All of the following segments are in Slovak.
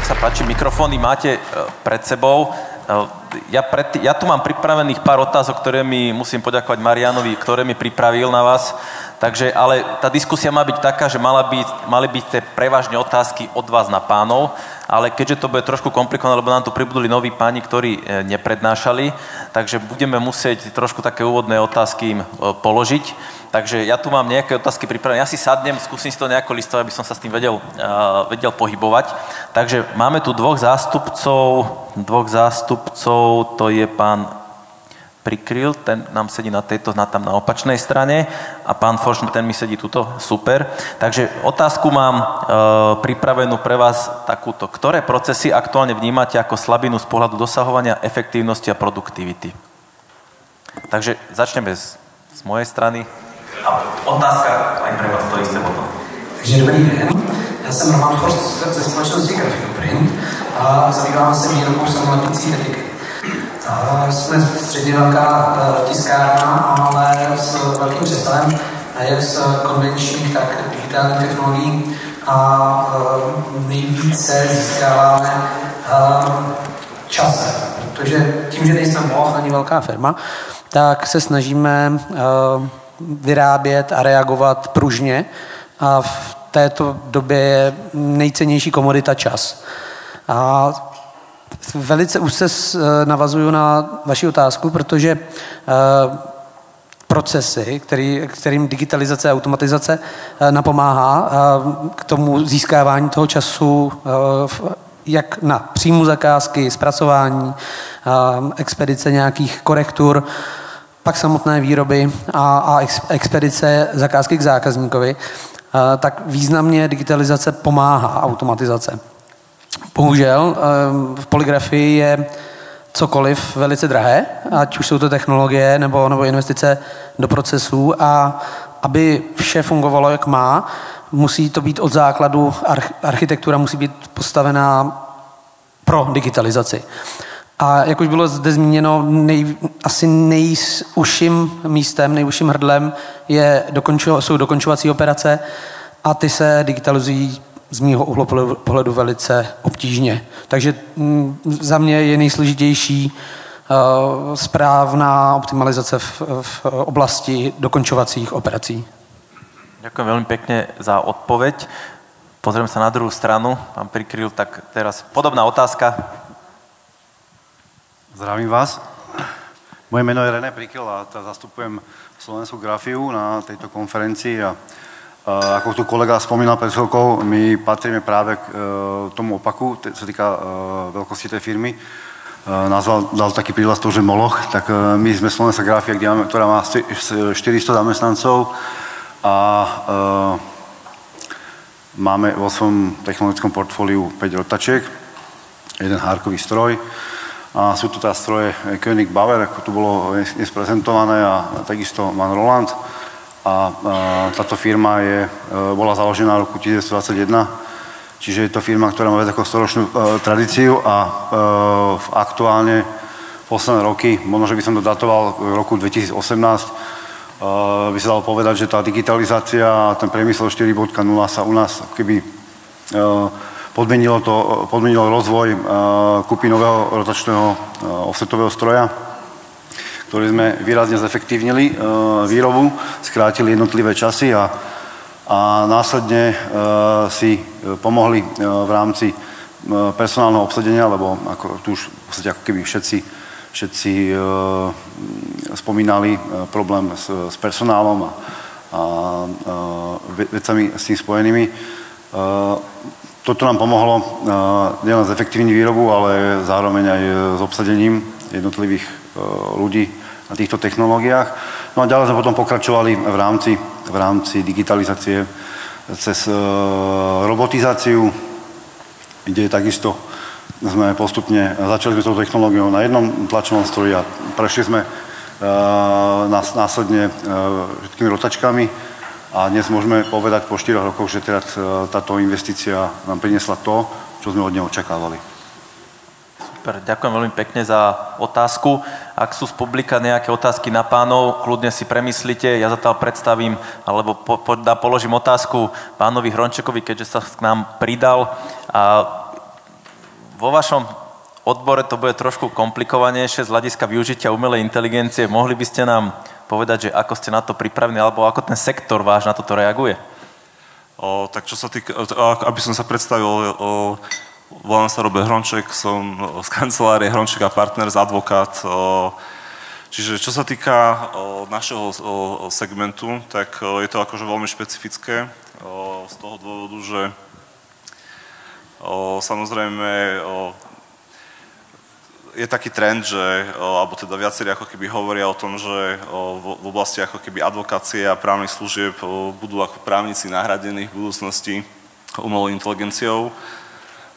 Nech sa páči, mikrofóny máte pred sebou. Ja tu mám pripravených pár otázok, ktoré mi musím poďakovať Marianovi, ktoré mi pripravil na vás. Takže, ale tá diskusia má byť taká, že mali byť tie prevažne otázky od vás na pánov, ale keďže to bude trošku komplikované, lebo nám tu pribudli noví páni, ktorí neprednášali, takže budeme musieť trošku také úvodné otázky im položiť. Takže ja tu mám nejaké otázky pripravené. Ja si sadnem, skúsim si to nejako listovať, aby som sa s tým vedel pohybovať. Takže máme tu dvoch zástupcov, to je pán Prikryl, ten nám sedí tam na opačnej strane a pán Foršn, ten mi sedí tuto, super. Takže otázku mám pripravenú pre vás takúto. Ktoré procesy aktuálne vnímate ako slabinu z pohľadu dosahovania efektívnosti a produktivity? Takže začneme z mojej strany. A otázka aj pre vás to isté potom. Takže dobrý den, já jsem Roman Forst ze společnosti Grafikoprint a zabýváme se výrobou samolepících etiket. Jsme středně velká tiskárna, ale s velkým přesahem jak z konvenčních, tak digitálních technologií a nejvíce získáváme časem, protože tím, že nejsme mohl ani velká firma, tak se snažíme vyrábět a reagovat pružně a v této době je nejcennější komodita čas. A velice úzce navazuju na vaši otázku, protože procesy, kterým digitalizace a automatizace napomáhá k tomu získávání toho času jak na příjmu zakázky, zpracování, expedice nějakých korektur, pak samotné výroby a expedice zakázky k zákazníkovi, tak významně digitalizace pomáhá automatizace. Bohužel v poligrafii je cokoliv velice drahé, ať už jsou to technologie nebo investice do procesů a aby vše fungovalo, jak má, musí to být od základu, architektura musí být postavená pro digitalizaci. A jak už bylo zde zmíněno, asi nejužším místem, nejužším hrdlem jsou dokončovací operace a ty se digitalizují z mýho úhlu pohledu velice obtížně. Takže za mě je nejsložitější správná optimalizace v oblasti dokončovacích operací. Ďakujem veľmi pekne za odpoveď. Pozriem sa na druhú stranu. Pán Prikryl, tak teraz podobná otázka. Zdravím vás. Moje meno je René Prikryl a zastupujem slovenskú grafiu na tejto konferencii a ako tu kolega spomínal pred chvíľkou, my patríme práve k tomu opaku, čo sa týka veľkosti tej firmy. Dal taký prívlastok, že Moloch, tak my sme slovenská grafia, ktorá má 400 zamestnancov a máme vo svojom technologickom portfóliu 5 rotačiek, jeden hárkový stroj a sú tu teda stroje Koenig Bauer, ako tu bolo dnes prezentované a takisto Man Roland. A táto firma bola založená v roku 1921, čiže je to firma, ktorá má viac ako storočnú tradíciu a aktuálne posledné roky, možno, že by som to datoval v roku 2018, by sa dalo povedať, že tá digitalizácia a ten priemysel 4.0 sa u nás keby podmienilo rozvoj kúpy nového rotačného offsetového stroja, ktorý sme výrazne zefektívnili výrobu, skrátili jednotlivé časy a následne si pomohli v rámci personálneho obsadenia, lebo ako tu už v podstate ako keby všetci spomínali problém s personálom a vecami s tým spojenými. Toto nám pomohlo nielen zefektívniť výrobu, ale zároveň aj s obsadením jednotlivých ľudí na týchto technológiách. No a ďalej sme potom pokračovali v rámci digitalizácie cez robotizáciu, kde takisto sme postupne začali s tou technológiou na jednom tlačovom stroji a prešli sme následne všetkými rotačkami a dnes môžeme povedať po 4 rokoch, že teda táto investícia nám priniesla to, čo sme od nej očakávali. Super, ďakujem veľmi pekne za otázku. Ak sú z publika nejaké otázky na pánov, kľudne si premyslite, ja zatiaľ predstavím, alebo položím otázku pánovi Hrončekovi, keďže sa k nám pridal. A vo vašom odbore to bude trošku komplikovanejšie z hľadiska využitia umelej inteligencie. Mohli by ste nám povedať, že ako ste na to pripravení, alebo ako ten sektor váš na toto reaguje? Tak čo sa týka, aby som sa predstavil, volám sa Robert Hronček, som z kancelárie Hronček a Partners, advokát. Čiže čo sa týka našeho segmentu, tak je to akože veľmi špecifické z toho dôvodu, že samozrejme je taký trend, že, alebo teda viacerí ako keby hovoria o tom, že v oblasti ako keby advokácie a právnych služieb budú ako právnici nahradení v budúcnosti umelou inteligenciou.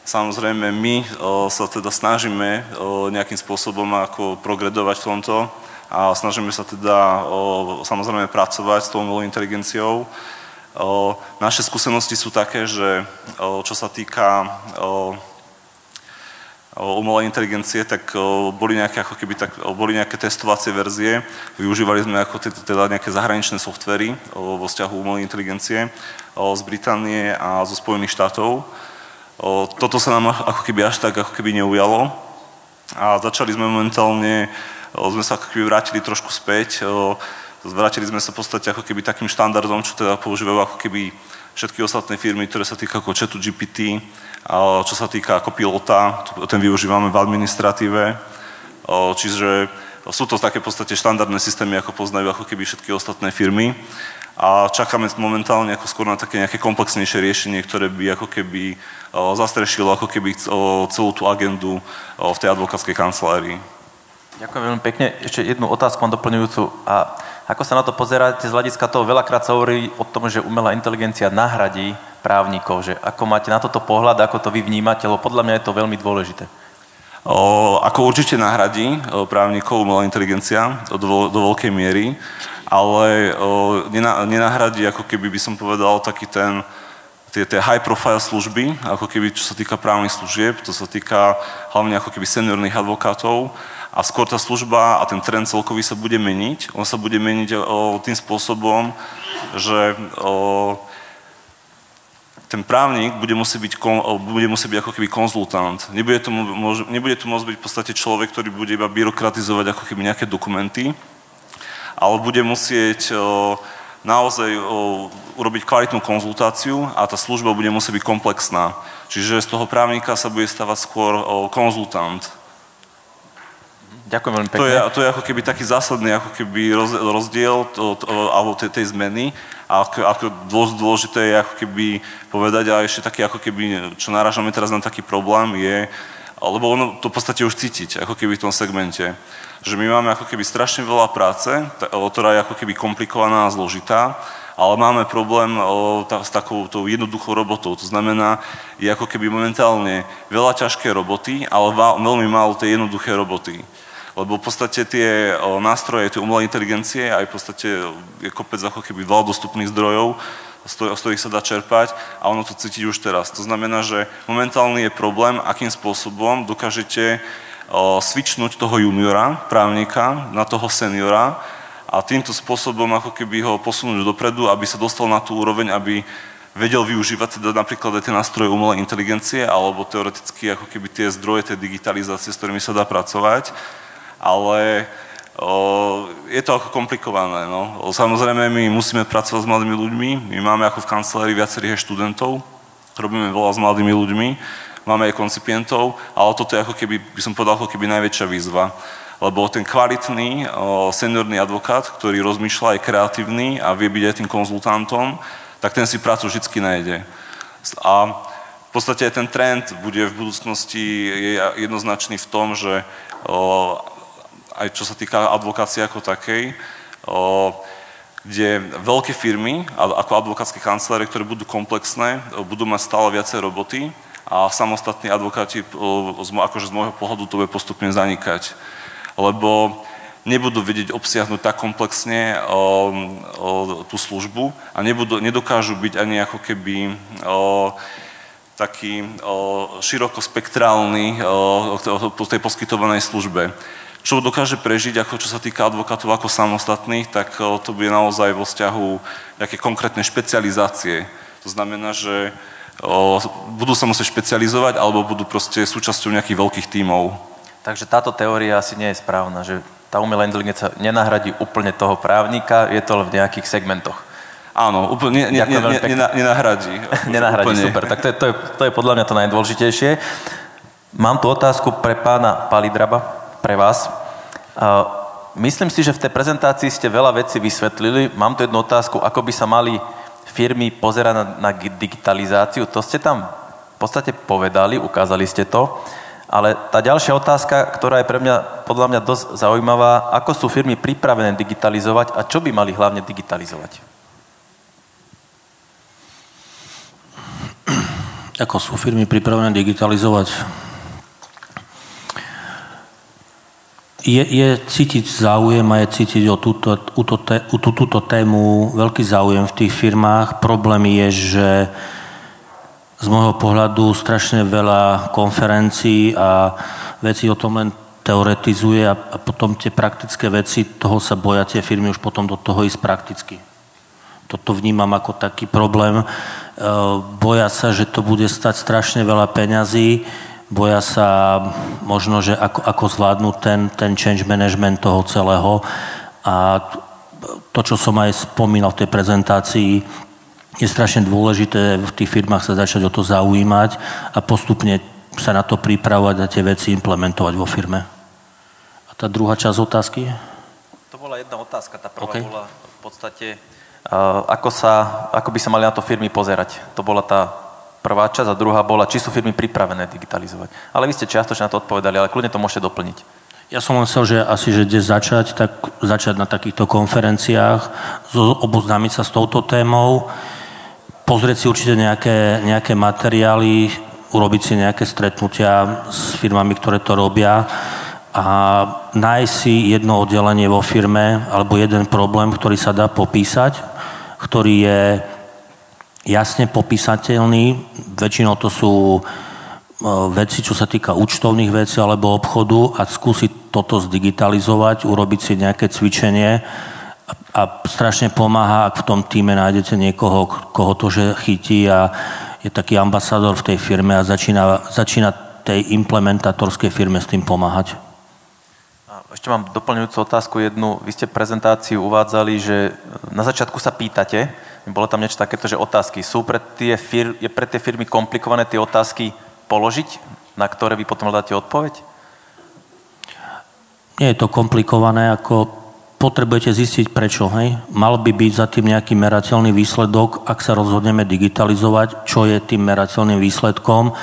Samozrejme, my sa teda snažíme nejakým spôsobom ako progredovať v tomto a snažíme sa teda samozrejme pracovať s tou umelou inteligenciou. Naše skúsenosti sú také, že čo sa týka umelej inteligencie, tak boli nejaké testovacie verzie. Využívali sme ako teda nejaké zahraničné softvery vo vzťahu umelej inteligencie z Británie a zo Spojených štátov. Toto sa nám ako keby až tak ako keby neujalo a začali sme momentálne, sme sa ako keby vrátili trošku späť, vrátili sme sa v podstate ako keby takým štandardom, čo teda používajú ako keby všetky ostatné firmy, ktoré sa týka ako chatu GPT, čo sa týka ako pilota, ten využívame v administratíve, čiže sú to také v podstate štandardné systémy, ako poznajú ako keby všetky ostatné firmy a čakáme momentálne ako skôr na také nejaké komplexnejšie riešenie, ktoré by ako keby zastrešilo ako keby celú tú agendu v tej advokátskej kancelárii. Ďakujem veľmi pekne. Ešte jednu otázku mám doplňujúcu. A ako sa na to pozeráte z hľadiska toho? Veľakrát sa hovorí o tom, že umelá inteligencia nahradí právnikov. Že ako máte na toto pohľad, ako to vy vnímate? Lebo podľa mňa je to veľmi dôležité. Ako určite nahradí právnikov umelá inteligencia do veľkej miery, ale nenahradí, ako keby by som povedal, taký tie high profile služby, ako keby čo sa týka právnych služieb, to sa týka hlavne ako keby seniorných advokátov. A skôr tá služba a ten trend celkový sa bude meniť. On sa bude meniť tým spôsobom, že ten právnik bude musieť byť ako keby konzultant. Nebude to môcť byť v podstate človek, ktorý bude iba byrokratizovať ako keby nejaké dokumenty, ale bude musieť naozaj urobiť kvalitnú konzultáciu a tá služba bude musieť byť komplexná. Čiže z toho právnika sa bude stavať skôr konzultant. Ďakujem veľmi pekne. To je ako keby taký zásadný ako keby rozdiel alebo tej zmeny. A ako dôležité je ako keby povedať, a ešte taký ako keby, čo narážame teraz na taký problém je, lebo ono to v podstate už cítiť, ako keby v tom segmente, že my máme ako keby strašne veľa práce, ktorá je ako keby komplikovaná a zložitá, ale máme problém s takou jednoduchou robotou. To znamená, je ako keby momentálne veľa ťažké roboty, ale veľmi málo tej jednoduché roboty. Lebo v podstate tie nástroje, tie umelé inteligencie, aj v podstate je kopec ako keby veľa dostupných zdrojov, z ktorých sa dá čerpať a ono to cítiť už teraz. To znamená, že momentálny je problém, akým spôsobom dokážete switchnúť toho juniora, právnika, na toho seniora a týmto spôsobom ako keby ho posunúť dopredu, aby sa dostal na tú úroveň, aby vedel využívať teda napríklad aj tie nástroje umelej inteligencie alebo teoreticky ako keby tie zdroje tej digitalizácie, s ktorými sa dá pracovať. Ale je to ako komplikované. No. Samozrejme, my musíme pracovať s mladými ľuďmi. My máme ako v kancelárii viacerých študentov, robíme veľa s mladými ľuďmi, máme aj koncipientov, ale toto je ako keby, by som povedal, ako keby najväčšia výzva. Lebo ten kvalitný seniorný advokát, ktorý rozmýšľa, je kreatívny a vie byť aj tým konzultantom, tak ten si prácu vždycky nájde. A v podstate aj ten trend bude v budúcnosti jednoznačný v tom, že aj čo sa týka advokácie ako takej, kde veľké firmy, ako advokátske kancelárie, ktoré budú komplexné, budú mať stále viacej roboty a samostatní advokáti, akože z môjho pohľadu, to bude postupne zanikať. Lebo nebudú vedieť obsiahnuť tak komplexne tú službu a nedokážu byť ani ako keby taký širokospektrálny po tej poskytovanej službe. Čo dokáže prežiť, ako čo sa týka advokátov ako samostatných, tak to bude naozaj vo vzťahu nejaké konkrétne špecializácie. To znamená, že budú sa musieť špecializovať alebo budú proste súčasťou nejakých veľkých tímov. Takže táto teória asi nie je správna, že tá umelá inteligencia nenahradí úplne toho právnika, je to len v nejakých segmentoch. Áno, úplne nenahradí. Nenahradí, úplne. super. Tak to je podľa mňa to najdôležitejšie. Mám tu otázku pre pána Palidraba, pre vás. Myslím si, že v tej prezentácii ste veľa vecí vysvetlili. Mám tu jednu otázku, ako by sa mali firmy pozerať na digitalizáciu. To ste tam v podstate povedali, ukázali ste to. Ale tá ďalšia otázka, ktorá je pre mňa, podľa mňa dosť zaujímavá, ako sú firmy pripravené digitalizovať a čo by mali hlavne digitalizovať? Ako sú firmy pripravené digitalizovať? Je cítiť záujem a je cítiť o túto tému veľký záujem v tých firmách. Problém je, že z môjho pohľadu strašne veľa konferencií a vecí o tom len teoretizuje a potom tie praktické veci, toho sa boja tie firmy už potom do toho ísť prakticky. Toto vnímam ako taký problém. Boja sa, že to bude stať strašne veľa peňazí, boja sa možno, že ako zvládnu ten change management toho celého. A to, čo som aj spomínal v tej prezentácii, je strašne dôležité v tých firmách sa začať o to zaujímať a postupne sa na to pripravovať a tie veci implementovať vo firme. A tá druhá časť otázky? To bola jedna otázka, tá prvá bola v podstate... Ako by sa mali na to firmy pozerať? To bola tá prvá časť a druhá bola, či sú firmy pripravené digitalizovať. Ale vy ste čiastočne na to odpovedali, ale kľudne to môžete doplniť. Ja som len chcel, že asi, že kde začať na takýchto konferenciách, oboznámiť sa s touto témou, pozrieť si určite nejaké materiály, urobiť si nejaké stretnutia s firmami, ktoré to robia a nájsť si jedno oddelenie vo firme alebo jeden problém, ktorý sa dá popísať, ktorý je jasne popísateľný. Väčšinou to sú veci, čo sa týka účtovných vecí alebo obchodu a skúsiť toto zdigitalizovať, urobiť si nejaké cvičenie a strašne pomáha, ak v tom týme nájdete niekoho, koho to že chytí a je taký ambasádor v tej firme a začína tej implementátorskej firme s tým pomáhať. Ešte mám doplňujúcu otázku jednu. Vy ste v prezentácii uvádzali, že na začiatku sa pýtate, bolo tam niečo takéto, že otázky. Je pre tie firmy komplikované tie otázky položiť, na ktoré vy potom hľadáte odpoveď? Nie je to komplikované, ako potrebujete zistiť prečo. Hej? Mal by byť za tým nejaký merateľný výsledok, ak sa rozhodneme digitalizovať, čo je tým merateľným výsledkom,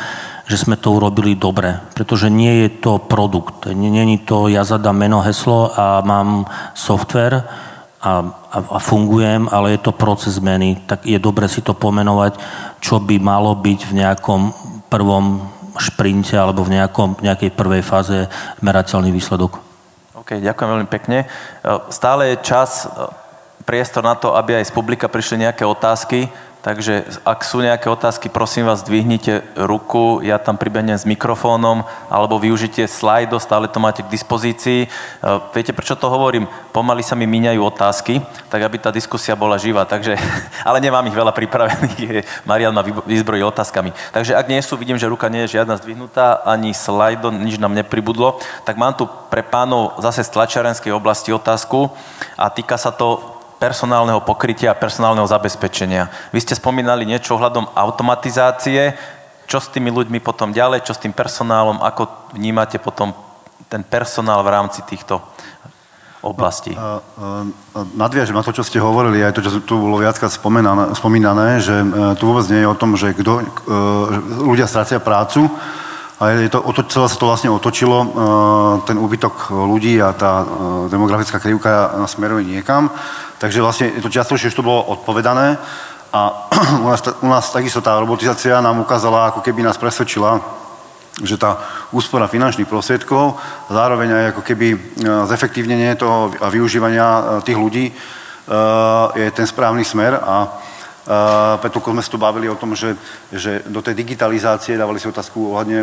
že sme to urobili dobre. Pretože nie je to produkt. Nie je to, ja zadám meno, heslo a mám software a fungujem, ale je to proces zmeny. Tak je dobre si to pomenovať, čo by malo byť v nejakom prvom šprinte alebo v nejakej prvej fáze merateľný výsledok. OK, ďakujem veľmi pekne. Stále je čas, priestor na to, aby aj z publika prišli nejaké otázky. Takže ak sú nejaké otázky, prosím vás, zdvihnite ruku, ja tam pribehnem s mikrofónom, alebo využite slajdo, stále to máte k dispozícii. Viete, prečo to hovorím? Pomaly sa mi míňajú otázky, tak aby tá diskusia bola živá. Takže, ale nemám ich veľa pripravených, Marian ma vyzbrojil otázkami. Takže ak nie sú, vidím, že ruka nie je žiadna zdvihnutá, ani slajdo, nič nám nepribudlo, tak mám tu pre pánov zase z tlačiarenskej oblasti otázku a týka sa to personálneho pokrytia a personálneho zabezpečenia. Vy ste spomínali niečo ohľadom automatizácie. Čo s tými ľuďmi potom ďalej? Čo s tým personálom? Ako vnímate potom ten personál v rámci týchto oblastí? Nadviažem na to, čo ste hovorili, aj to, čo tu bolo viackrát spomínané, že tu vôbec nie je o tom, že ľudia stratia prácu, ale celé sa to vlastne otočilo, ten úbytok ľudí a tá demografická krivka smeruje niekam. Takže vlastne to čiastočne už to bolo odpovedané a u nás takisto tá robotizácia nám ukázala, ako keby nás presvedčila, že tá úspora finančných prostriedkov, zároveň aj ako keby zefektívnenie toho a využívania tých ľudí je ten správny smer a preto sme sa tu bavili o tom, že do tej digitalizácie dávali si otázku ohľadne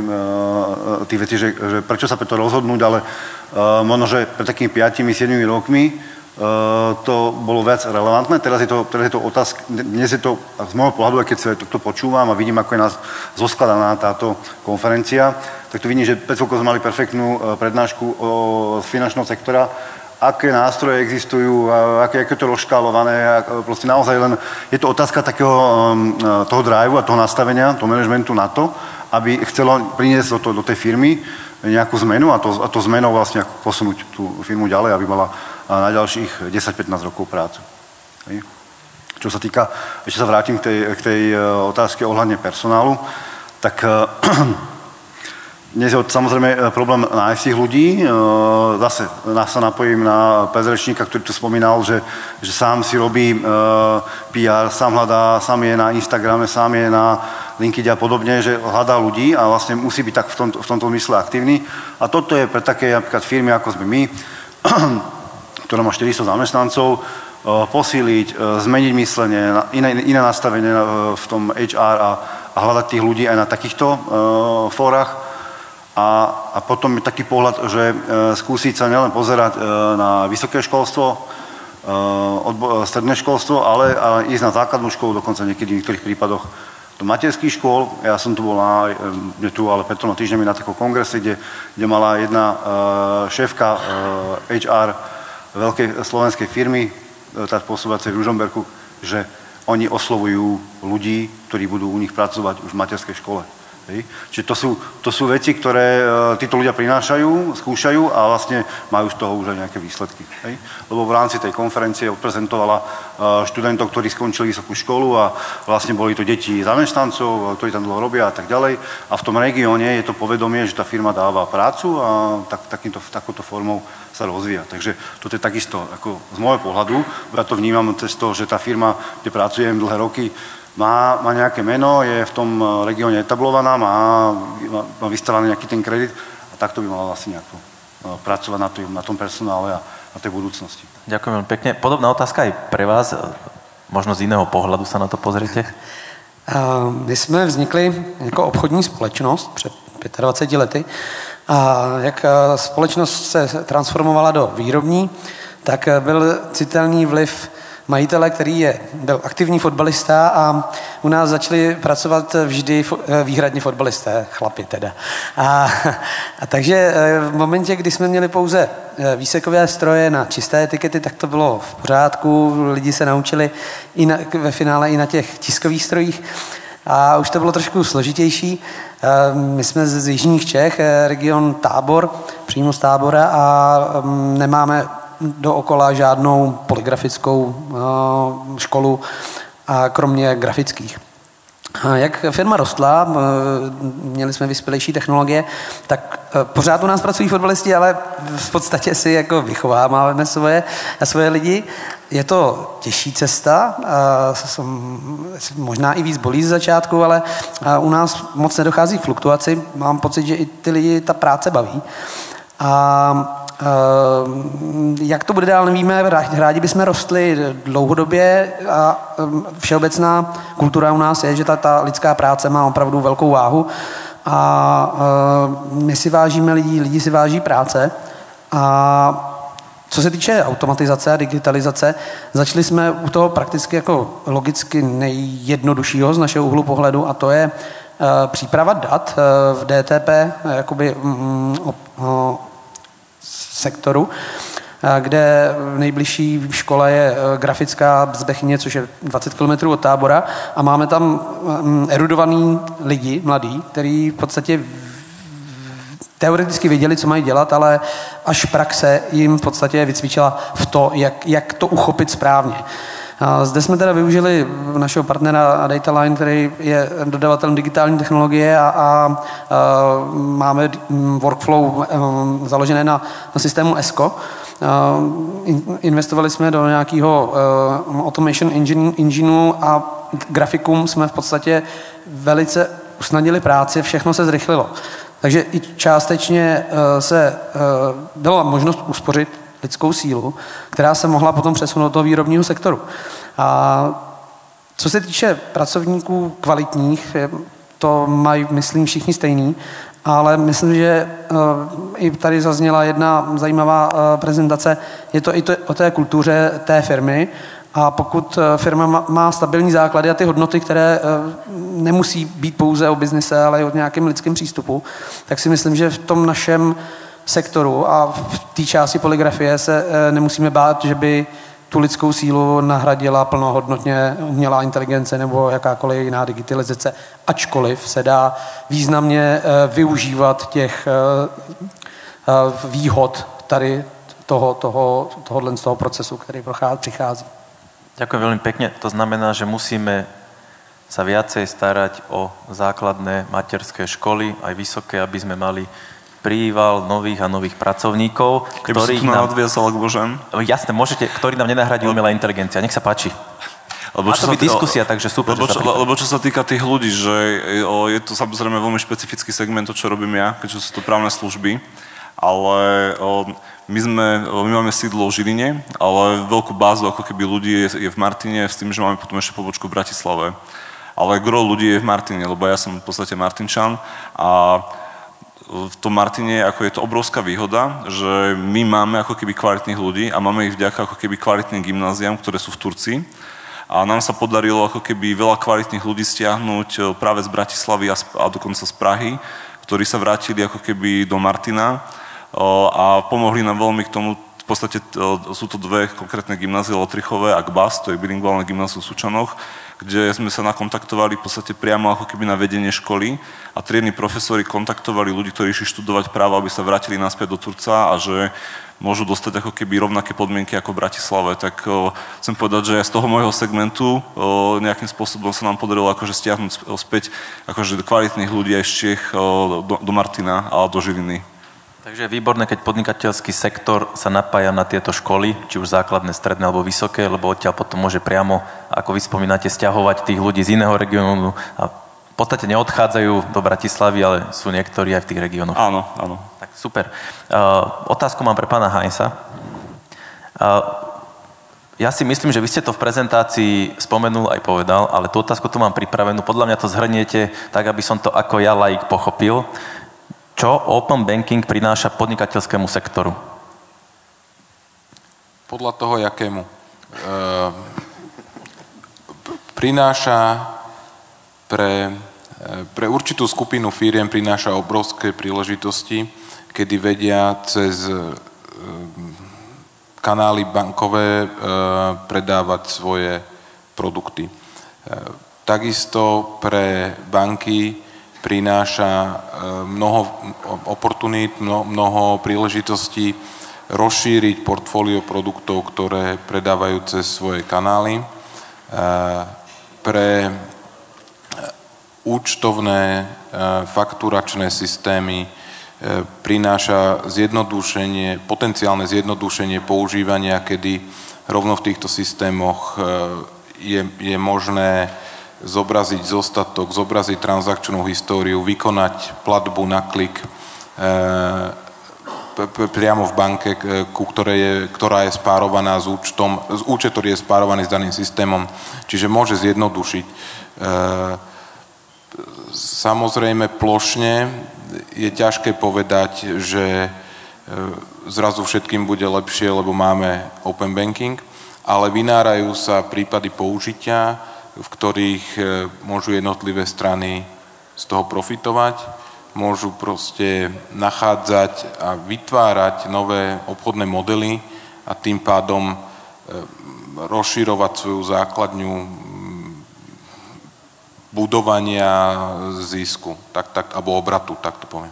tých vecí, že prečo sa preto rozhodnúť, ale možno, že pred takými 5-7 rokmi to bolo viac relevantné. Teraz je to otázka, dnes je to z môjho pohľadu, keď sa to počúvam a vidím, ako je nás zoskladaná táto konferencia, tak tu vidím, že pred chvíľkou sme mali perfektnú prednášku z finančného sektora, aké nástroje existujú, aké je to rozškálované, proste naozaj len je to otázka takého toho driveu a toho nastavenia, toho managementu na to, aby chcelo priniesť do tej firmy nejakú zmenu a to zmenou vlastne posunúť tú firmu ďalej, aby mala na ďalších 10-15 rokov prácu. Čo sa týka, ešte sa vrátim k tej otázke ohľadne personálu, tak dnes je samozrejme problém nájsť tých ľudí. Zase sa napojím na predrečníka, ktorý tu spomínal, že sám si robí PR, sám hľadá, sám je na Instagrame, sám je na LinkedIn a podobne, že hľadá ľudí a vlastne musí byť tak v tomto zmysle aktívny. A toto je pre také napríklad firmy, ako sme my, ktorá má 400 zamestnancov, posíliť, zmeniť myslenie, iné nastavenie v tom HR a hľadať tých ľudí aj na takýchto fórach. A potom je taký pohľad, že skúsiť sa nielen pozerať na vysoké školstvo, stredné školstvo, ale ísť na základnú školu, dokonca niekedy v niektorých prípadoch do materských škôl. Ja som tu bol ale pred 3 týždňami na takom kongrese, kde mala jedna šéfka HR veľkej slovenskej firmy, tá pôsobiacej v Ružomberku, že oni oslovujú ľudí, ktorí budú u nich pracovať už v materskej škole. Čiže to sú veci, ktoré títo ľudia prinášajú, skúšajú a vlastne majú z toho už aj nejaké výsledky. Lebo v rámci tej konferencie odprezentovala študentov, ktorí skončili vysokú školu a vlastne boli to deti zamestnancov, ktorí tam dlho robia a tak ďalej. A v tom regióne je to povedomie, že tá firma dáva prácu a takouto formou sa rozvíja. Takže toto je takisto ako z môjho pohľadu. Ja to vnímam cez to, že tá firma, kde pracujem dlhé roky, má nejaké meno, je v tom regióne etablovaná, má vystavaný nejaký ten kredit a takto by mala vlastne nejako pracovať na tom personále a na tej budúcnosti. Ďakujem veľmi pekne. Podobná otázka aj pre vás, možno z iného pohľadu sa na to pozriete. My jsme vznikli jako obchodní společnost před 25 lety a jak společnost se transformovala do výrobní, tak byl citelný vliv majitele, který byl aktivní fotbalista a u nás začali pracovat vždy výhradně fotbalisté, chlapi teda. A takže v momentě, kdy jsme měli pouze výsekové stroje na čisté etikety, tak to bylo v pořádku, lidi se naučili ve finále i na těch tiskových strojích. A už to bylo trošku složitější. My jsme z jižních Čech, region Tábor, přímo z Tábora a nemáme dookola žádnou polygrafickou školu, kromě grafických. Jak firma rostla, měli jsme vyspělejší technologie, tak pořád u nás pracují fotbalisti, ale v podstatě si jako vychováváme svoje lidi. Je to těžší cesta, možná i víc bolí z začátku, ale u nás moc nedochází k fluktuaci. Mám pocit, že i ty lidi ta práce baví. Jak to bude dál, nevíme, rádi bychom rostli dlouhodobě a všeobecná kultura u nás je, že ta lidská práce má opravdu velkou váhu a my si vážíme lidi si váží práce a co se týče automatizace a digitalizace, začali jsme u toho prakticky jako logicky nejjednoduššího z našeho úhlu pohledu a to je příprava dat v DTP, jakoby sektoru, kde v nejbližší škole je grafická z Bechyně, což je 20 km od Tábora a máme tam erudovaný lidi, mladí, který v podstatě teoreticky věděli, co mají dělat, ale až praxe jim v podstatě vycvičila v to, jak to uchopit správně. Zde jsme teda využili našeho partnera Dataline, který je dodavatelem digitální technologie a máme workflow založené na systému ESCO. Investovali jsme do nějakého automation engineu a grafikum jsme v podstatě velice usnadnili práci, všechno se zrychlilo. Takže i částečně byla možnost uspořit lidskou sílu, která se mohla potom přesunout do toho výrobního sektoru. A co se týče pracovníků kvalitních, to mají, myslím, všichni stejný, ale myslím, že i tady zazněla jedna zajímavá prezentace, je to i o té kultuře té firmy. A pokud firma má stabilní základy a ty hodnoty, které nemusí být pouze o biznise, ale i o nějakém lidském přístupu, tak si myslím, že v tom našem sektoru a v té části polygrafie se nemusíme bát, že by tu lidskou sílu nahradila plnohodnotně umělá inteligence nebo jakákoliv jiná digitalizace, ačkoliv se dá významně využívat těch výhod tady tohohle z toho procesu, který přichází. Ďakujem veľmi pekne. To znamená, že musíme sa viacej starať o základné materské školy, aj vysoké, aby sme mali príval nových a nových pracovníkov, ktorých nám nadviazal, ak môžem. Jasné, môžete, ktorí nám nenahradí umelá inteligencia. Nech sa páči. Má to byť diskusia, takže super. Lebo čo sa týka tých ľudí, že je to samozrejme veľmi špecifický segment, to, čo robím ja, keďže sú to právne služby, ale my máme sídlo v Žiline, ale veľkú bázu ako keby ľudí je v Martine, s tým, že máme potom ešte pobočku v Bratislave. Ale gro ľudí je v Martine, lebo ja som v podstate Martinčan a v tom Martine ako je to obrovská výhoda, že my máme ako keby kvalitných ľudí a máme ich vďaka ako keby kvalitným gymnáziám, ktoré sú v Turcii. A nám sa podarilo ako keby veľa kvalitných ľudí stiahnuť práve z Bratislavy a dokonca z Prahy, ktorí sa vrátili ako keby do Martina a pomohli nám veľmi k tomu. V podstate sú to dve konkrétne gymnázie, Lotrichové a GBAS, to je bilingválne gymnázium v Sučanoch, kde sme sa nakontaktovali v podstate priamo ako keby na vedenie školy a triedni profesori kontaktovali ľudí, ktorí išli študovať právo, aby sa vrátili naspäť do Turca a že môžu dostať ako keby rovnaké podmienky ako v Bratislave. Tak chcem povedať, že z toho môjho segmentu nejakým spôsobom sa nám podarilo akože stiahnuť späť akože kvalitných ľudí aj z Čiech do Martina a do Žiliny. Takže je výborné, keď podnikateľský sektor sa napája na tieto školy, či už základné, stredné alebo vysoké, lebo odtiaľ potom môže priamo, ako vy spomínate, stiahovať tých ľudí z iného regiónu a v podstate neodchádzajú do Bratislavy, ale sú niektorí aj v tých regiónoch. Áno, áno. Tak super. Otázku mám pre pána Heinza. Ja si myslím, že vy ste to v prezentácii spomenul aj povedal, ale tú otázku tu mám pripravenú. Podľa mňa to zhrniete tak, aby som to ako ja laik pochopil. Čo open banking prináša podnikateľskému sektoru? Podľa toho, jakému. Prináša pre určitú skupinu firiem prináša obrovské príležitosti, kedy vedia cez kanály bankové predávať svoje produkty. Takisto pre banky prináša mnoho oportunít, mnoho príležitostí rozšíriť portfólio produktov, ktoré predávajú cez svoje kanály. Pre účtovné fakturačné systémy prináša potenciálne zjednodušenie používania, kedy rovno v týchto systémoch je možné zobraziť zostatok, zobraziť transakčnú históriu, vykonať platbu na klik priamo v banke, ktorá je spárovaná s účet, ktorý je spárovaný s daným systémom, čiže môže zjednodušiť. Samozrejme plošne je ťažké povedať, že zrazu všetkým bude lepšie, lebo máme open banking, ale vynárajú sa prípady použitia, v ktorých môžu jednotlivé strany z toho profitovať, môžu proste nachádzať a vytvárať nové obchodné modely a tým pádom rozširovať svoju základňu budovania zisku, alebo obratu, tak to poviem.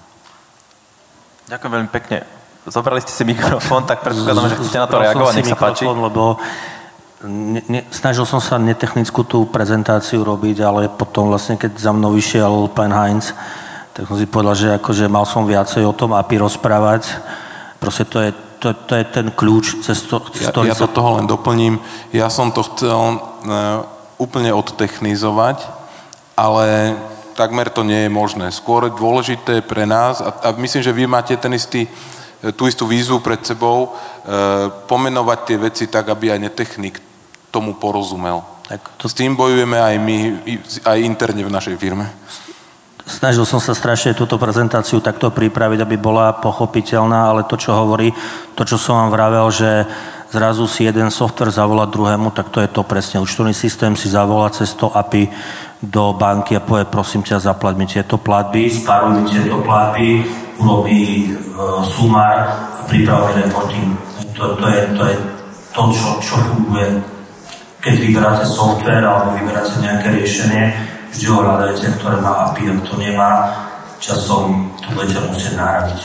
Ďakujem veľmi pekne. Zobrali ste si mikrofón, tak predpokladám, že chcete na to reagovať, nech sa páči. Lebo snažil som sa netechnickú tú prezentáciu robiť, ale potom vlastne, keď za mnou vyšiel pán Heinz, tak som si povedal, že akože mal som viacej o tom API rozprávať. Proste to je ten kľúč, cez ktorý ja to toho len doplním. Ja som to chcel úplne odtechnizovať, ale takmer to nie je možné. Skôr dôležité pre nás, a myslím, že vy máte tú istú výzvu pred sebou, pomenovať tie veci tak, aby aj netechnik tomu porozumel. S tým bojujeme aj my, aj interne v našej firme. Snažil som sa strašne túto prezentáciu takto pripraviť, aby bola pochopiteľná, ale to, čo hovorí, to, čo som vám vravel, že zrazu si jeden software zavolá druhému, tak to je to presne. Účtovný systém si zavolá cez to API do banky a povie, prosím ťa, zaplať mi tieto platby, spáruj mi tieto platby, urobí sumár a pripraví reporting. To je to, čo funguje. Keď vyberáte software alebo vyberáte nejaké riešenie, vždy ho hľadajte, ktoré má API, ak to nemá, časom to budete musieť nahradiť.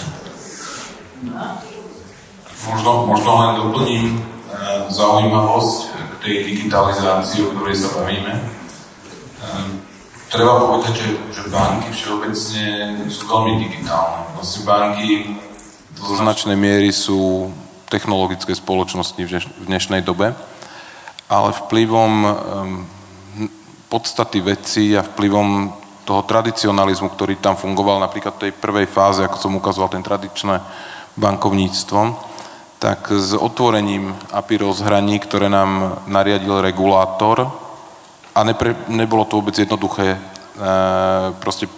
Možno len doplním zaujímavosť k tej digitalizácii, o ktorej sa bavíme. Treba povedať, že banky všeobecne sú veľmi digitálne. Vlastne banky do značnej miery sú technologické spoločnosti v dnešnej dobe, ale vplyvom podstaty veci a vplyvom toho tradicionalizmu, ktorý tam fungoval napríklad v tej prvej fáze, ako som ukazoval, ten tradičné bankovníctvo, tak s otvorením API rozhraní, ktoré nám nariadil regulátor, a nebolo to vôbec jednoduché proste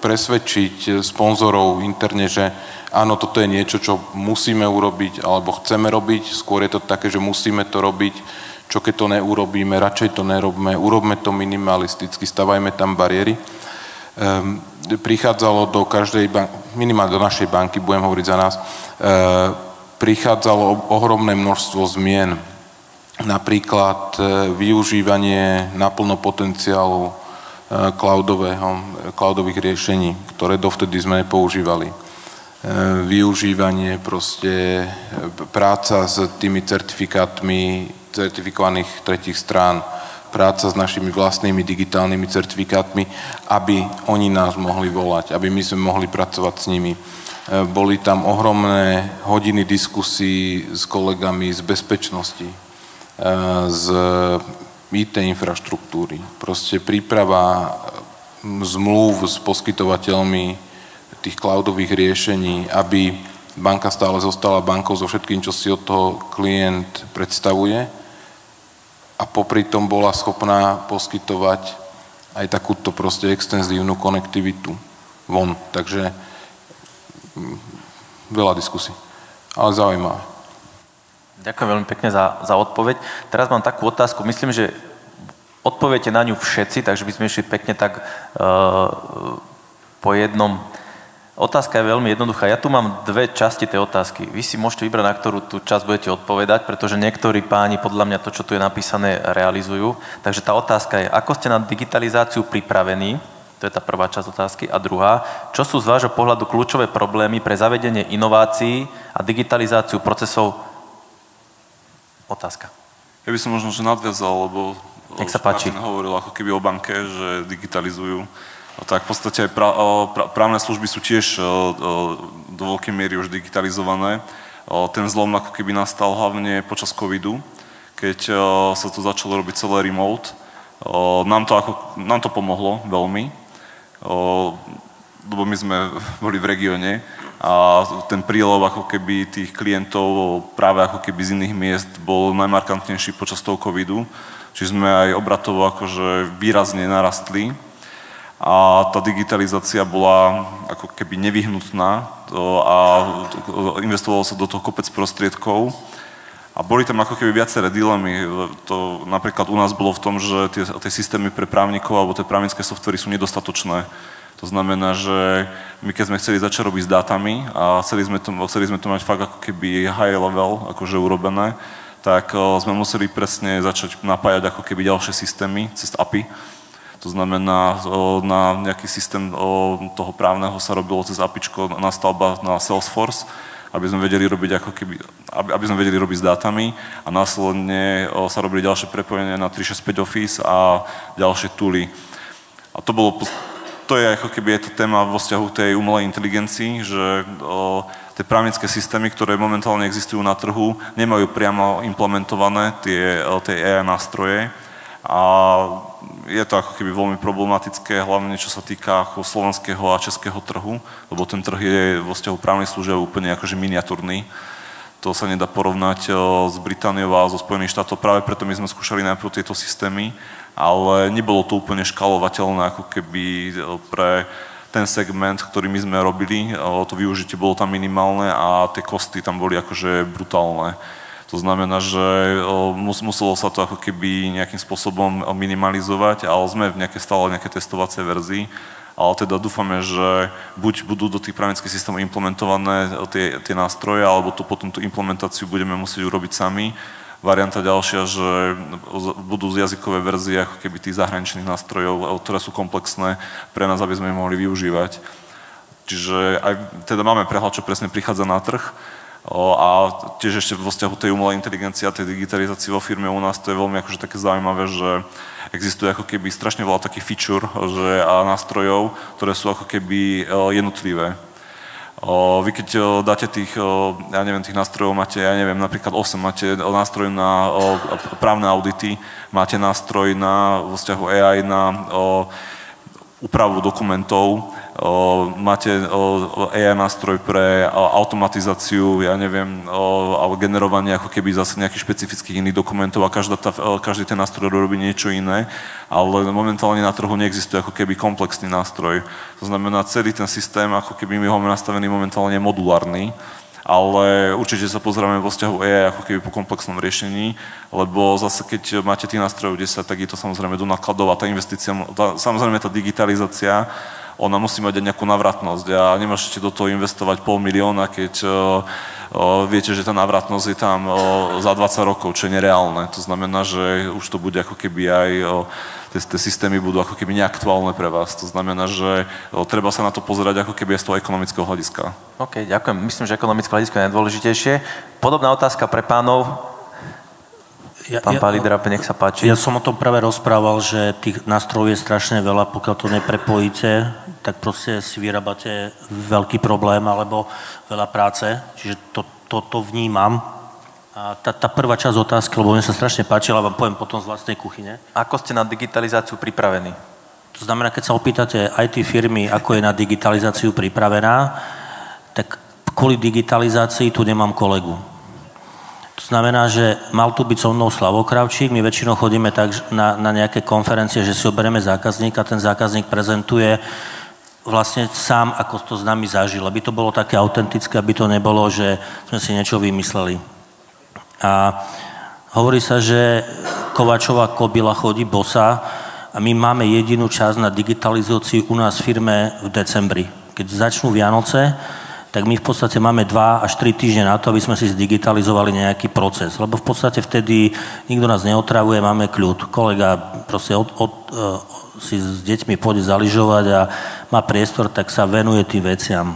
presvedčiť sponzorov interne, že áno, toto je niečo, čo musíme urobiť alebo chceme robiť, skôr je to také, že musíme to robiť, čo keď to neurobíme, radšej to nerobme, urobme to minimalisticky, stavajme tam bariéry. Prichádzalo do každej banky, minimálne do našej banky, budem hovoriť za nás, prichádzalo ohromné množstvo zmien. Napríklad využívanie naplno potenciálu cloudových riešení, ktoré dovtedy sme nepoužívali. Využívanie, proste práca s tými certifikátmi certifikovaných tretích strán, práca s našimi vlastnými digitálnymi certifikátmi, aby oni nás mohli volať, aby my sme mohli pracovať s nimi. Boli tam ohromné hodiny diskusí s kolegami z bezpečnosti, z IT infraštruktúry. Proste príprava zmluv s poskytovateľmi tých cloudových riešení, aby banka stále zostala bankou so všetkým, čo si od toho klient predstavuje, a popri tom bola schopná poskytovať aj takúto proste extenzívnu konektivitu von. Takže veľa diskusí, ale zaujímavé. Ďakujem veľmi pekne za odpoveď. Teraz mám takú otázku, myslím, že odpoviete na ňu všetci, takže by sme išli pekne tak po jednom. Otázka je veľmi jednoduchá. Ja tu mám dve časti tej otázky. Vy si môžete vybrať, na ktorú tú časť budete odpovedať, pretože niektorí páni podľa mňa to, čo tu je napísané, realizujú. Takže tá otázka je, ako ste na digitalizáciu pripravení? To je tá prvá časť otázky. A druhá, čo sú z vášho pohľadu kľúčové problémy pre zavedenie inovácií a digitalizáciu procesov? Otázka. Ja by som možno, že nadviazal, lebo nech sa páči. Martin hovoril ako keby o banke, že digitalizujú. Tak v podstate aj právne služby sú tiež do veľkej miery už digitalizované. Ten zlom ako keby nastal hlavne počas covidu, keď sa to začalo robiť celé remote. Nám to pomohlo veľmi, lebo my sme boli v regióne a ten prílev ako keby tých klientov práve ako keby z iných miest bol najmarkantnejší počas toho covidu. Čiže sme aj obratovo akože výrazne narastli. A tá digitalizácia bola ako keby nevyhnutná a investovalo sa do toho kopec prostriedkov. A boli tam ako keby viaceré dilemy. To napríklad u nás bolo v tom, že tie systémy pre právnikov alebo tie právnické softvery sú nedostatočné. To znamená, že my keď sme chceli začať robiť s dátami a chceli sme to mať fakt ako keby high level, akože urobené, tak sme museli presne začať napájať ako keby ďalšie systémy cez API. To znamená, na nejaký systém toho právneho sa robilo cez APIčko nastavba na Salesforce, aby sme vedeli robiť robiť s dátami a následne sa robili ďalšie prepojenia na 365 Office a ďalšie tooly. A to je ako keby je to téma vo vzťahu tej umelej inteligencii, že tie právnické systémy, ktoré momentálne existujú na trhu, nemajú priamo implementované tie AI nástroje. A je to ako keby veľmi problematické, hlavne čo sa týka ako slovenského a českého trhu, lebo ten trh je vo vzťahu právnych služieb úplne akože miniatúrny. To sa nedá porovnať s Britániou a so Spojených štátov, práve preto my sme skúšali najprv tieto systémy ale nebolo to úplne škálovateľné ako keby pre ten segment, ktorý my sme robili, to využitie bolo tam minimálne a tie kosty tam boli akože brutálne. To znamená, že muselo sa to ako keby nejakým spôsobom minimalizovať, ale sme v stále nejaké testovacej verzii. Ale teda dúfame, že buď budú do tých právnických systémov implementované tie nástroje, alebo potom tú implementáciu budeme musieť urobiť sami. Varianta ďalšia, že budú jazykové verzie ako keby tých zahraničných nástrojov, ktoré sú komplexné pre nás, aby sme ich mohli využívať. Čiže aj teda máme prehľad, čo presne prichádza na trh. A tiež ešte vo vzťahu tej umelej inteligencie a tej digitalizácii vo firme u nás to je veľmi akože také zaujímavé, že existuje ako keby strašne veľa takých feature a nástrojov, ktoré sú ako keby jednotlivé. Vy keď dáte tých nástrojov, máte, napríklad 8, máte nástroj na právne audity, máte nástroj vo vzťahu AI na úpravu dokumentov, máte AI nástroj pre automatizáciu, generovanie ako keby zase nejakých špecifických iných dokumentov a každý ten nástroj robí niečo iné, ale momentálne na trhu neexistuje ako keby komplexný nástroj. To znamená, celý ten systém, ako keby my ho máme nastavený momentálne modulárny, ale určite sa pozeráme vo vzťahu AI ako keby po komplexnom riešení, lebo zase keď máte tých nástrojov 10, tak je to samozrejme do nákladov a tá investícia, samozrejme tá digitalizácia, ona musí mať aj nejakú návratnosť a nemôžete do toho investovať 500 000, keď viete, že tá návratnosť je tam za 20 rokov, čo je nereálne. To znamená, že už to bude ako keby aj tie systémy budú ako keby neaktuálne pre vás. To znamená, že treba sa na to pozerať ako keby aj z toho ekonomického hľadiska. OK, ďakujem. Myslím, že ekonomické hľadisko je najdôležitejšie. Podobná otázka pre pánov. Pán Palidra, nech sa páči. Ja som o tom práve rozprával, že tých nástrojov je strašne veľa, pokiaľ to neprepojíte, tak proste si vyrábate veľký problém alebo veľa práce. Čiže to vnímam. A tá prvá časť otázky, lebo mne sa strašne páčila, vám poviem potom z vlastnej kuchyne. Ako ste na digitalizáciu pripravení? To znamená, keď sa opýtate IT firmy, ako je na digitalizáciu pripravená, tak kvôli digitalizácii tu nemám kolegu. To znamená, že mal tu byť so mnou Slavo Kravčík, my väčšinou chodíme tak na nejaké konferencie, že si oberieme zákazníka, ten zákazník prezentuje vlastne sám, ako to s nami zažil, aby to bolo také autentické, aby to nebolo, že sme si niečo vymysleli. A hovorí sa, že Kovačová kobila chodí bosa a my máme jedinú časť na digitalizáciu u nás v firme v decembri. Keď začnú Vianoce, tak my v podstate máme 2 až 3 týždne na to, aby sme si zdigitalizovali nejaký proces. Lebo v podstate vtedy nikto nás neotravuje, máme kľud. Kolega proste si s deťmi pôjde zaližovať a má priestor, tak sa venuje tým veciam.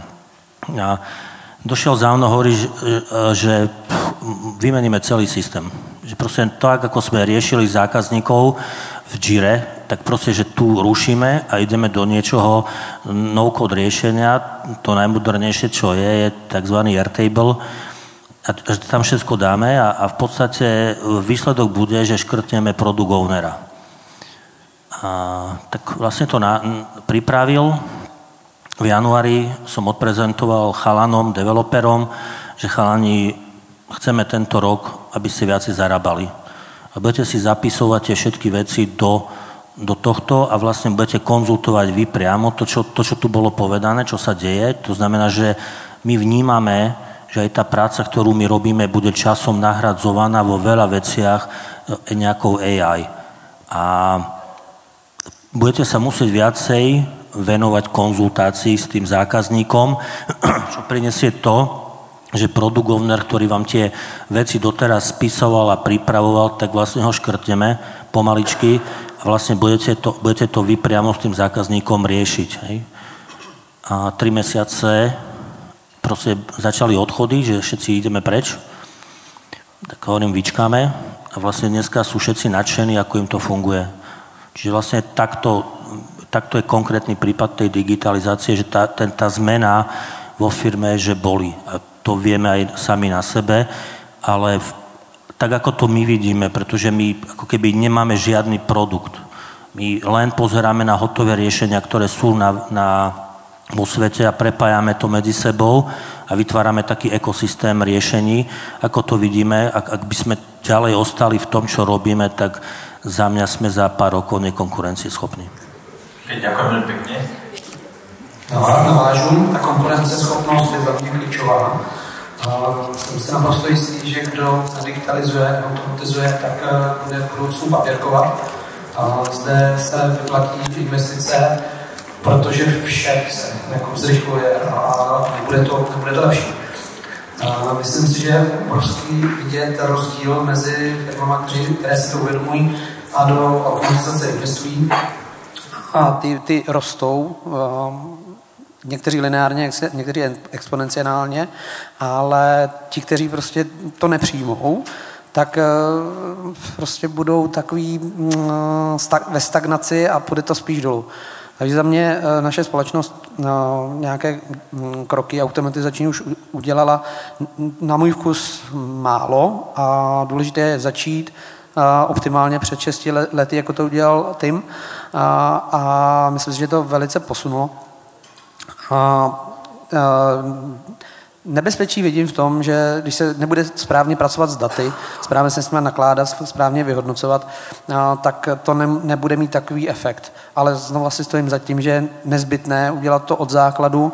A došiel za mnou, hovorí, že vymeníme celý systém. Že proste tak, ako sme riešili zákazníkov v Jire, tak proste, že tu rušíme a ideme do niečoho no-code riešenia. To najmodernejšie, čo je tzv. Airtable. A tam všetko dáme a v podstate výsledok bude, že škrtneme product ownera. Tak vlastne to pripravil. V januári som odprezentoval chalanom, developerom, že chalani, chceme tento rok, aby ste viacej zarábali. A budete si zapisovať tie všetky veci do tohto a vlastne budete konzultovať vy priamo to, čo tu bolo povedané, čo sa deje. To znamená, že my vnímame, že aj tá práca, ktorú my robíme, bude časom nahradzovaná vo veľa veciach nejakou AI. A budete sa musieť viacej venovať konzultácii s tým zákazníkom, čo prinesie to, že product owner, ktorý vám tie veci doteraz spisoval a pripravoval, tak vlastne ho škrtneme pomaličky a vlastne budete to vy priamo s tým zákazníkom riešiť. Hej? A 3 mesiace proste začali odchody, že všetci ideme preč. Tak hovorím, vyčkáme a vlastne dneska sú všetci nadšení, ako im to funguje. Čiže vlastne takto je konkrétny prípad tej digitalizácie, že tá zmena vo firme, že boli. A to vieme aj sami na sebe, ale tak ako to my vidíme, pretože my ako keby nemáme žiadny produkt. My len pozeráme na hotové riešenia, ktoré sú vo svete a prepájame to medzi sebou a vytvárame taký ekosystém riešení. Ako to vidíme, ak by sme ďalej ostali v tom, čo robíme, tak za mňa sme za pár rokov nekonkurencieschopní. Ďakujem veľmi pekne. Navážu, ta konkurenceschopnost je velmi klíčová. Jsem si naprosto jistý, že kdo digitalizuje, automatizuje, tak bude v budoucnu papírkovat. Zde se vyplatí investice, protože vše se jako zrychluje a bude to lepší. Myslím si, že je obrovský vidět rozdíl mezi firmami, které si to uvědomují a do automatizace investují. A ty rostou, někteří lineárně, někteří exponenciálně, ale ti, kteří prostě to nepřijmou, tak prostě budou takový ve stagnaci a půjde to spíš dolů. Takže za mě naše společnost nějaké kroky automatizační už udělala na můj vkus málo a důležité je začít optimálně před 6 lety, jako to udělal Tim, a myslím si, že to velice posunulo. Nebezpečí vidím v tom, že když se nebude správně pracovat s daty, správně se s nimi nakládat, správně vyhodnocovat, tak to nebude mít takový efekt. Ale znovu si stojím za tím, že je nezbytné udělat to od základu,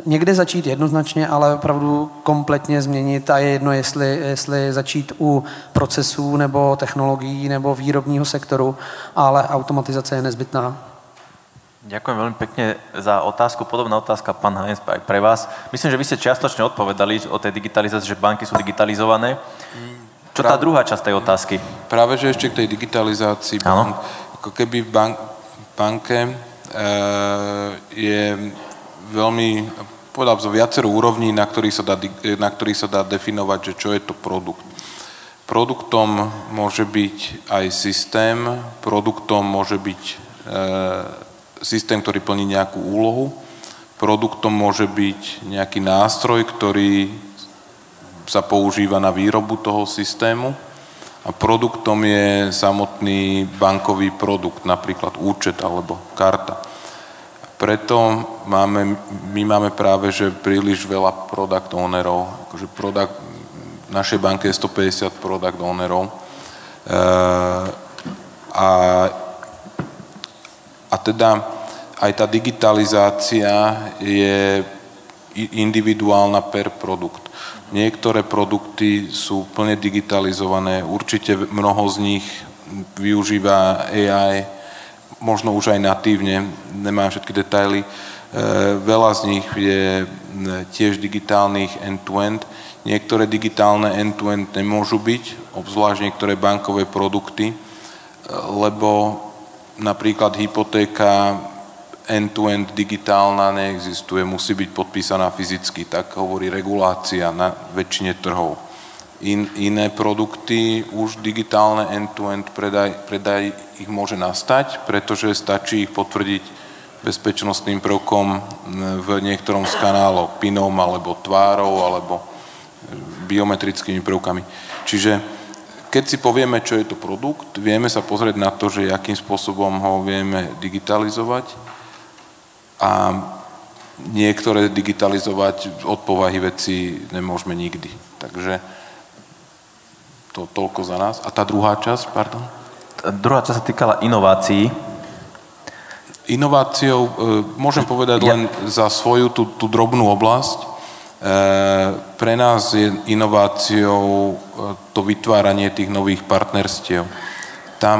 někde začít jednoznačně, ale opravdu kompletně změnit a je jedno, jestli začít u procesů nebo technologií nebo výrobního sektoru, ale automatizace je nezbytná. Ďakujem veľmi pekne za otázku. Podobná otázka, pán Heinz, aj pre vás. Myslím, že vy ste čiastočne odpovedali o tej digitalizácii, že banky sú digitalizované. Čo tá druhá časť tej otázky? Práve, že ešte k tej digitalizácii bank, ako keby v banke je veľmi, povedal som, viacero úrovní, na ktorých sa dá definovať, že čo je to produkt. Produktom môže byť aj systém, produktom môže byť systém, ktorý plní nejakú úlohu. Produktom môže byť nejaký nástroj, ktorý sa používa na výrobu toho systému. A produktom je samotný bankový produkt, napríklad účet alebo karta. Preto my máme práve že príliš veľa product ownerov. Akože v našej banke je 150 product ownerov. A teda aj tá digitalizácia je individuálna per produkt. Niektoré produkty sú plne digitalizované, určite mnoho z nich využíva AI, možno už aj natívne, nemám všetky detaily. Veľa z nich je tiež digitálnych end-to-end. Niektoré digitálne end-to-end nemôžu byť, obzvlášť niektoré bankové produkty, lebo napríklad hypotéka end-to-end digitálna neexistuje, musí byť podpísaná fyzicky, tak hovorí regulácia na väčšine trhov. Iné produkty, už digitálne end-to-end predaj ich môže nastať, pretože stačí ich potvrdiť bezpečnostným prvkom v niektorom z kanálov, PINom alebo tvárou alebo biometrickými prvkami. Čiže keď si povieme, čo je to produkt, vieme sa pozrieť na to, že akým spôsobom ho vieme digitalizovať a niektoré digitalizovať od povahy veci nemôžeme nikdy. Takže to toľko za nás. A tá druhá časť, pardon? Druhá časť sa týkala inovácií. Inováciou môžem povedať len za svoju tú drobnú oblasť. Pre nás je inováciou to vytváranie tých nových partnerstiev. Tam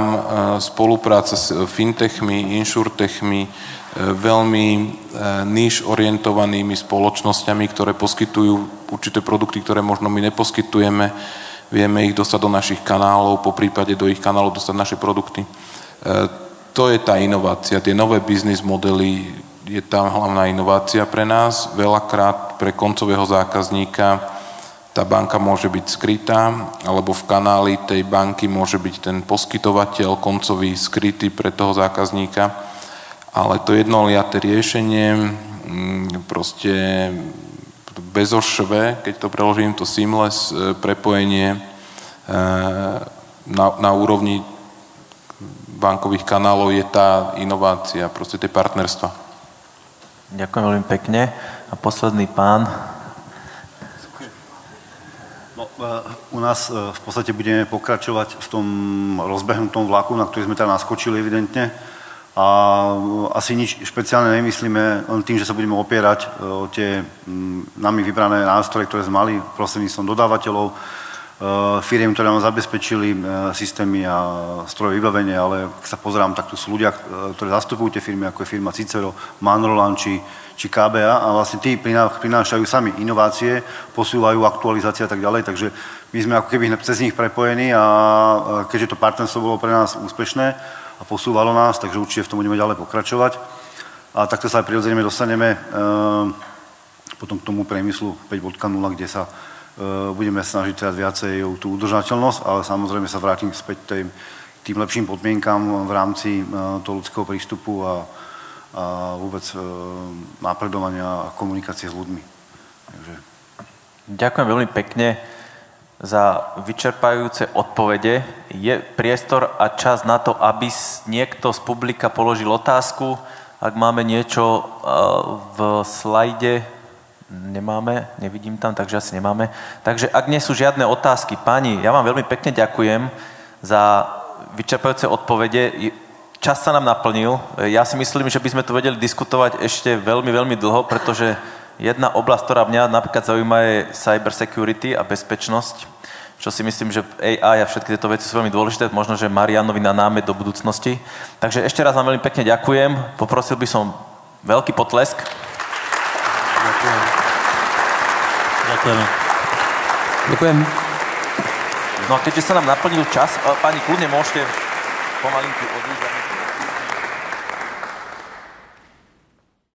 spolupráca s fintechmi, insurtechmi, veľmi niche orientovanými spoločnosťami, ktoré poskytujú určité produkty, ktoré možno my neposkytujeme. Vieme ich dostať do našich kanálov, po prípade do ich kanálov dostať naše produkty. To je tá inovácia, tie nové biznis modely, je tá hlavná inovácia pre nás. Veľakrát pre koncového zákazníka tá banka môže byť skrytá, alebo v kanáli tej banky môže byť ten poskytovateľ koncový skrytý pre toho zákazníka. Ale to jednoliaté riešenie, proste bezošve, keď to preložím, to seamless prepojenie na úrovni bankových kanálov je tá inovácia, proste tie partnerstva. Ďakujem veľmi pekne. A posledný pán. No, u nás v podstate budeme pokračovať v tom rozbehnutom vlaku, na ktorý sme teda naskočili evidentne. A asi nič špeciálne nemyslíme, len tým, že sa budeme opierať o tie nami vybrané nástroje, ktoré sme mali prostredníctvom dodávateľov, firiem, ktoré nám zabezpečili systémy a strojové vybavenie, ale ak sa pozerám, tak tu sú ľudia, ktorí zastupujú tie firmy, ako je firma Cicero, Manroland či KBA a vlastne tí prinášajú sami inovácie, posúvajú aktualizácie a tak ďalej, takže my sme ako keby cez nich prepojení a keďže to partnerstvo bolo pre nás úspešné a posúvalo nás, takže určite v tom budeme ďalej pokračovať a takto sa aj prirodzene dostaneme potom k tomu priemyslu 5.0, kde sa budeme snažiť teraz viacej o tú udržateľnosť, ale samozrejme sa vrátim späť tým lepším podmienkam v rámci toho ľudského prístupu a vôbec napredovania a komunikácie s ľuďmi. Takže... Ďakujem veľmi pekne za vyčerpajúce odpovede. Je priestor a čas na to, aby niekto z publika položil otázku. Ak máme niečo v slajde, nemáme, nevidím tam, takže asi nemáme. Takže ak nie sú žiadne otázky, páni, ja vám veľmi pekne ďakujem za vyčerpajúce odpovede. Čas sa nám naplnil. Ja si myslím, že by sme tu vedeli diskutovať ešte veľmi, veľmi dlho, pretože jedna oblasť, ktorá mňa napríklad zaujíma, je cyber security a bezpečnosť, čo si myslím, že AI a všetky tieto veci sú veľmi dôležité. Možno, že Marianovi na námet do budúcnosti. Takže ešte raz vám veľmi pekne ďakujem. Poprosil by som veľký potlesk. Ďakujem. Ďakujem. No a keďže sa nám naplnil čas, pani, kľudne môžete pomalinku odísť.